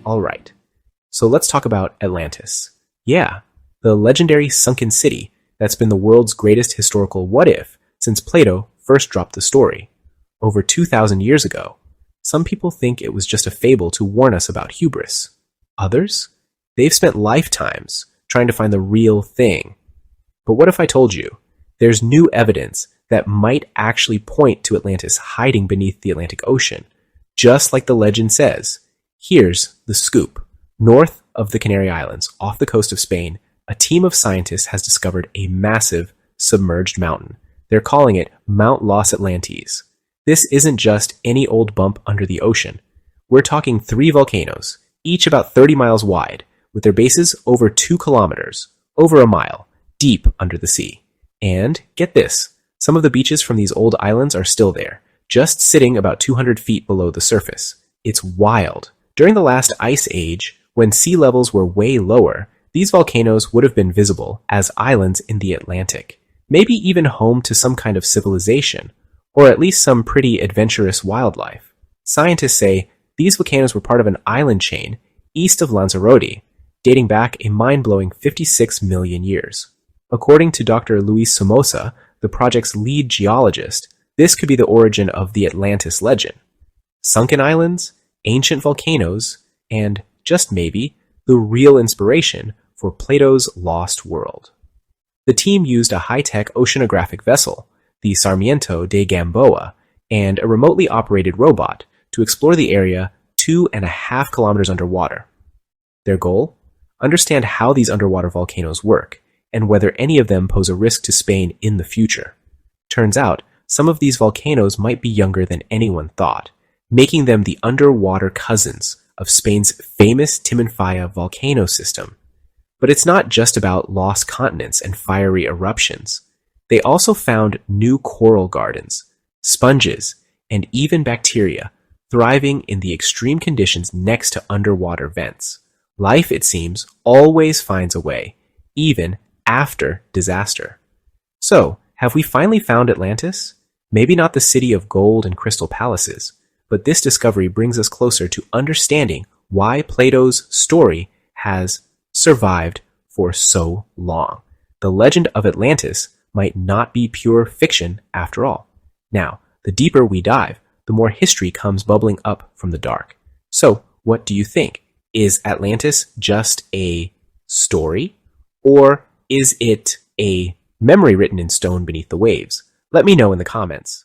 Alright, so let's talk about Atlantis. Yeah, the legendary sunken city that's been the world's greatest historical what-if since Plato first dropped the story. Over 2,000 years ago, some people think it was just a fable to warn us about hubris. Others? They've spent lifetimes trying to find the real thing. But what if I told you there's new evidence that might actually point to Atlantis hiding beneath the Atlantic Ocean, just like the legend says? Here's the scoop. North of the Canary Islands, off the coast of Spain, a team of scientists has discovered a massive submerged mountain. They're calling it Mount Los Atlantes. This isn't just any old bump under the ocean. We're talking 3 volcanoes, each about 30 miles wide, with their bases over 2 kilometers, over a mile, deep under the sea. And, get this, some of the beaches from these old islands are still there, just sitting about 200 feet below the surface. It's wild. During the last ice age, when sea levels were way lower, these volcanoes would have been visible as islands in the Atlantic, maybe even home to some kind of civilization, or at least some pretty adventurous wildlife. Scientists say these volcanoes were part of an island chain east of Lanzarote, dating back a mind-blowing 56 million years. According to Dr. Luis Somoza, the project's lead geologist, this could be the origin of the Atlantis legend. Sunken islands, ancient volcanoes, and, just maybe, the real inspiration for Plato's lost world. The team used a high-tech oceanographic vessel, the Sarmiento de Gamboa, and a remotely operated robot to explore the area 2.5 kilometers underwater. Their goal? Understand how these underwater volcanoes work, and whether any of them pose a risk to Spain in the future. Turns out, some of these volcanoes might be younger than anyone thought, making them the underwater cousins of Spain's famous Timanfaya volcano system. But it's not just about lost continents and fiery eruptions. They also found new coral gardens, sponges, and even bacteria thriving in the extreme conditions next to underwater vents. Life, it seems, always finds a way, even after disaster. So, have we finally found Atlantis? Maybe not the city of gold and crystal palaces, but this discovery brings us closer to understanding why Plato's story has survived for so long. The legend of Atlantis might not be pure fiction after all. Now, the deeper we dive, the more history comes bubbling up from the dark. So, what do you think? Is Atlantis just a story? Or is it a memory written in stone beneath the waves? Let me know in the comments.